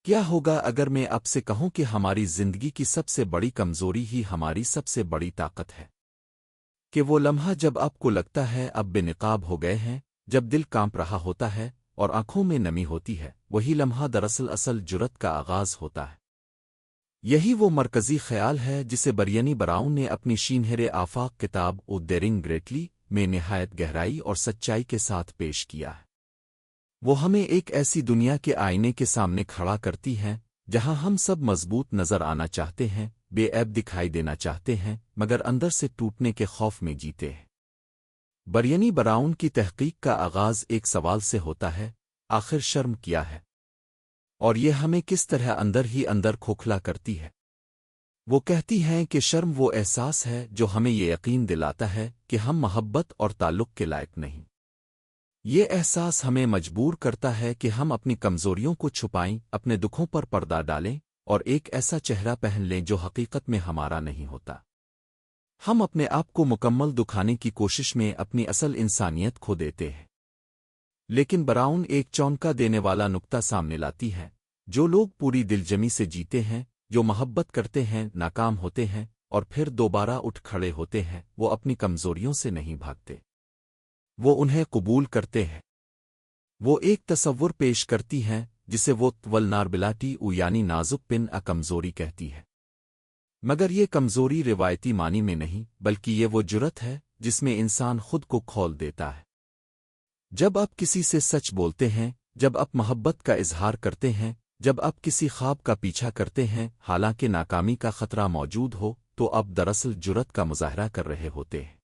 کیا ہوگا اگر میں آپ سے کہوں کہ ہماری زندگی کی سب سے بڑی کمزوری ہی ہماری سب سے بڑی طاقت ہے؟ کہ وہ لمحہ جب آپ کو لگتا ہے اب بے نقاب ہو گئے ہیں، جب دل کانپ رہا ہوتا ہے اور آنکھوں میں نمی ہوتی ہے، وہی لمحہ دراصل اصل جرت کا آغاز ہوتا ہے۔ یہی وہ مرکزی خیال ہے جسے برینی براؤن نے اپنی شینہر آفاق کتاب او ڈیرنگ گریٹلی میں نہایت گہرائی اور سچائی کے ساتھ پیش کیا ہے۔ وہ ہمیں ایک ایسی دنیا کے آئینے کے سامنے کھڑا کرتی ہیں جہاں ہم سب مضبوط نظر آنا چاہتے ہیں، بے عیب دکھائی دینا چاہتے ہیں، مگر اندر سے ٹوٹنے کے خوف میں جیتے ہیں۔ برینی براؤن کی تحقیق کا آغاز ایک سوال سے ہوتا ہے: آخر شرم کیا ہے؟ اور یہ ہمیں کس طرح اندر ہی اندر کھوکھلا کرتی ہے؟ وہ کہتی ہیں کہ شرم وہ احساس ہے جو ہمیں یہ یقین دلاتا ہے کہ ہم محبت اور تعلق کے لائق نہیں۔ یہ احساس ہمیں مجبور کرتا ہے کہ ہم اپنی کمزوریوں کو چھپائیں، اپنے دکھوں پر پردہ ڈالیں اور ایک ایسا چہرہ پہن لیں جو حقیقت میں ہمارا نہیں ہوتا۔ ہم اپنے آپ کو مکمل دکھانے کی کوشش میں اپنی اصل انسانیت کھو دیتے ہیں۔ لیکن براؤن ایک چونکا دینے والا نقطہ سامنے لاتی ہے: جو لوگ پوری دلجمی سے جیتے ہیں، جو محبت کرتے ہیں، ناکام ہوتے ہیں اور پھر دوبارہ اٹھ کھڑے ہوتے ہیں، وہ اپنی کمزوریوں سے نہیں بھاگتے، وہ انہیں قبول کرتے ہیں۔ وہ ایک تصور پیش کرتی ہیں جسے وہ ولنربلٹی یعنی نازک پن کمزوری کہتی ہے۔ مگر یہ کمزوری روایتی معنی میں نہیں، بلکہ یہ وہ جرت ہے جس میں انسان خود کو کھول دیتا ہے۔ جب آپ کسی سے سچ بولتے ہیں، جب آپ محبت کا اظہار کرتے ہیں، جب آپ کسی خواب کا پیچھا کرتے ہیں حالانکہ ناکامی کا خطرہ موجود ہو، تو آپ دراصل جرت کا مظاہرہ کر رہے ہوتے ہیں۔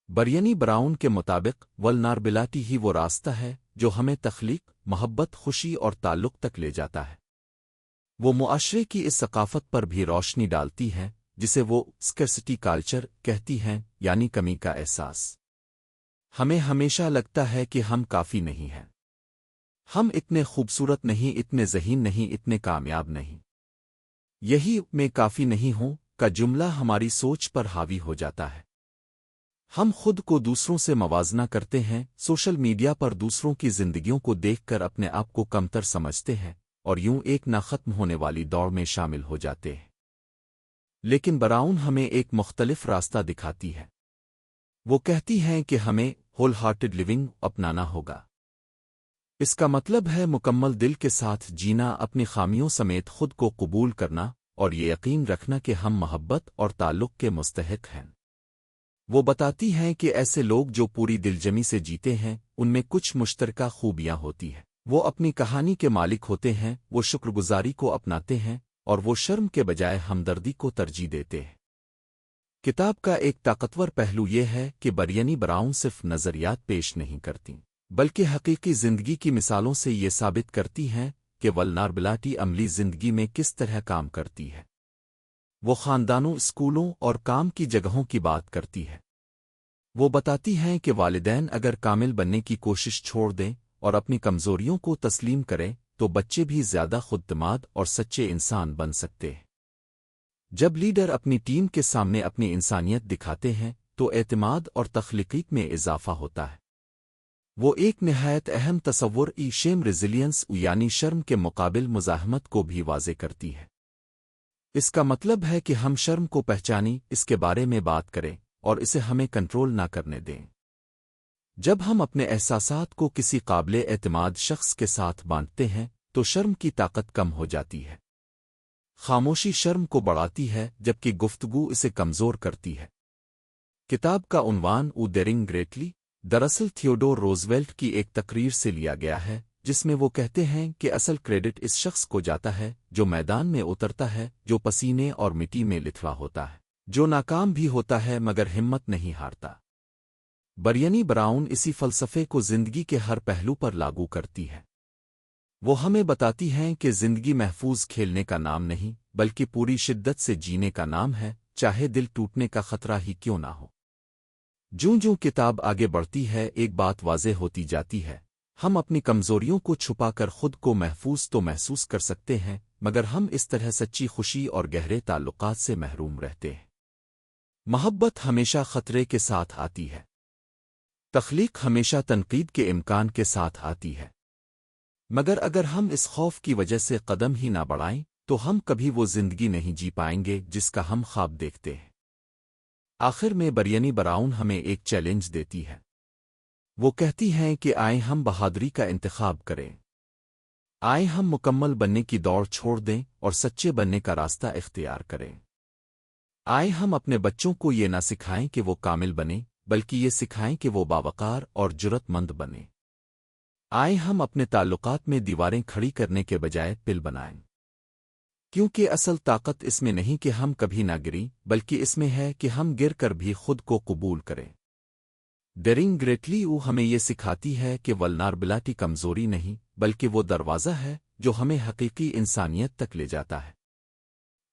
برینی براؤن کے مطابق ولنربلٹی ہی وہ راستہ ہے جو ہمیں تخلیق، محبت، خوشی اور تعلق تک لے جاتا ہے۔ وہ معاشرے کی اس ثقافت پر بھی روشنی ڈالتی ہے جسے وہ اسکرسٹی کلچر کہتی ہیں، یعنی کمی کا احساس۔ ہمیں ہمیشہ لگتا ہے کہ ہم کافی نہیں ہیں، ہم اتنے خوبصورت نہیں، اتنے ذہین نہیں، اتنے کامیاب نہیں۔ یہی میں کافی نہیں ہوں کا جملہ ہماری سوچ پر حاوی ہو جاتا ہے۔ ہم خود کو دوسروں سے موازنہ کرتے ہیں، سوشل میڈیا پر دوسروں کی زندگیوں کو دیکھ کر اپنے آپ کو کمتر سمجھتے ہیں اور یوں ایک نہ ختم ہونے والی دوڑ میں شامل ہو جاتے ہیں۔ لیکن براؤن ہمیں ایک مختلف راستہ دکھاتی ہے۔ وہ کہتی ہیں کہ ہمیں ہول ہارٹڈ لیونگ اپنانا ہوگا۔ اس کا مطلب ہے مکمل دل کے ساتھ جینا، اپنی خامیوں سمیت خود کو قبول کرنا اور یہ یقین رکھنا کہ ہم محبت اور تعلق کے مستحق ہیں۔ وہ بتاتی ہیں کہ ایسے لوگ جو پوری دلجمی سے جیتے ہیں، ان میں کچھ مشترکہ خوبیاں ہوتی ہیں۔ وہ اپنی کہانی کے مالک ہوتے ہیں، وہ شکر گزاری کو اپناتے ہیں اور وہ شرم کے بجائے ہمدردی کو ترجیح دیتے ہیں۔ کتاب کا ایک طاقتور پہلو یہ ہے کہ برینی براؤن صرف نظریات پیش نہیں کرتی، بلکہ حقیقی زندگی کی مثالوں سے یہ ثابت کرتی ہیں کہ ولنربلٹی عملی زندگی میں کس طرح کام کرتی ہے۔ وہ خاندانوں، اسکولوں اور کام کی جگہوں کی بات کرتی ہے۔ وہ بتاتی ہیں کہ والدین اگر کامل بننے کی کوشش چھوڑ دیں اور اپنی کمزوریوں کو تسلیم کریں تو بچے بھی زیادہ خود اعتماد اور سچے انسان بن سکتے ہیں۔ جب لیڈر اپنی ٹیم کے سامنے اپنی انسانیت دکھاتے ہیں تو اعتماد اور تخلیقیت میں اضافہ ہوتا ہے۔ وہ ایک نہایت اہم تصور شیم ریزیلینس یعنی شرم کے مقابل مزاحمت کو بھی واضح کرتی ہے۔ اس کا مطلب ہے کہ ہم شرم کو پہچانیں، اس کے بارے میں بات کریں اور اسے ہمیں کنٹرول نہ کرنے دیں۔ جب ہم اپنے احساسات کو کسی قابل اعتماد شخص کے ساتھ بانٹتے ہیں تو شرم کی طاقت کم ہو جاتی ہے۔ خاموشی شرم کو بڑھاتی ہے جبکہ گفتگو اسے کمزور کرتی ہے۔ کتاب کا عنوان او ڈیرنگ گریٹلی دراصل تھیوڈور روزویلٹ کی ایک تقریر سے لیا گیا ہے جس میں وہ کہتے ہیں کہ اصل کریڈٹ اس شخص کو جاتا ہے جو میدان میں اترتا ہے، جو پسینے اور مٹی میں لتھڑا ہوتا ہے، جو ناکام بھی ہوتا ہے مگر ہمت نہیں ہارتا۔ برینی براؤن اسی فلسفے کو زندگی کے ہر پہلو پر لاگو کرتی ہے۔ وہ ہمیں بتاتی ہیں کہ زندگی محفوظ کھیلنے کا نام نہیں، بلکہ پوری شدت سے جینے کا نام ہے، چاہے دل ٹوٹنے کا خطرہ ہی کیوں نہ ہو۔ جوں کتاب آگے بڑھتی ہے ایک بات واضح ہوتی جاتی ہے: ہم اپنی کمزوریوں کو چھپا کر خود کو محفوظ تو محسوس کر سکتے ہیں، مگر ہم اس طرح سچی خوشی اور گہرے تعلقات سے محروم رہتے ہیں۔ محبت ہمیشہ خطرے کے ساتھ آتی ہے، تخلیق ہمیشہ تنقید کے امکان کے ساتھ آتی ہے، مگر اگر ہم اس خوف کی وجہ سے قدم ہی نہ بڑھائیں تو ہم کبھی وہ زندگی نہیں جی پائیں گے جس کا ہم خواب دیکھتے ہیں۔ آخر میں بریانی براؤن ہمیں ایک چیلنج دیتی ہے۔ وہ کہتی ہیں کہ آئیں ہم بہادری کا انتخاب کریں، آئیں ہم مکمل بننے کی دوڑ چھوڑ دیں اور سچے بننے کا راستہ اختیار کریں۔ آئیں ہم اپنے بچوں کو یہ نہ سکھائیں کہ وہ کامل بنیں، بلکہ یہ سکھائیں کہ وہ باوقار اور جرت مند بنیں۔ آئیں ہم اپنے تعلقات میں دیواریں کھڑی کرنے کے بجائے پل بنائیں، کیونکہ اصل طاقت اس میں نہیں کہ ہم کبھی نہ گریں، بلکہ اس میں ہے کہ ہم گر کر بھی خود کو قبول کریں۔ ڈیرنگ گریٹلی ہمیں یہ سکھاتی ہے کہ ولنربلٹی کمزوری نہیں، بلکہ وہ دروازہ ہے جو ہمیں حقیقی انسانیت تک لے جاتا ہے۔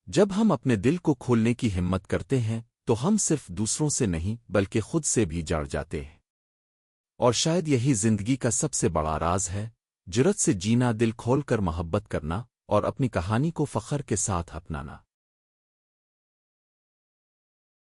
جب ہم اپنے دل کو کھولنے کی ہمت کرتے ہیں تو ہم صرف دوسروں سے نہیں بلکہ خود سے بھی جڑ جاتے ہیں۔ اور شاید یہی زندگی کا سب سے بڑا راز ہے، جرت سے جینا، دل کھول کر محبت کرنا اور اپنی کہانی کو فخر کے ساتھ اپنانا۔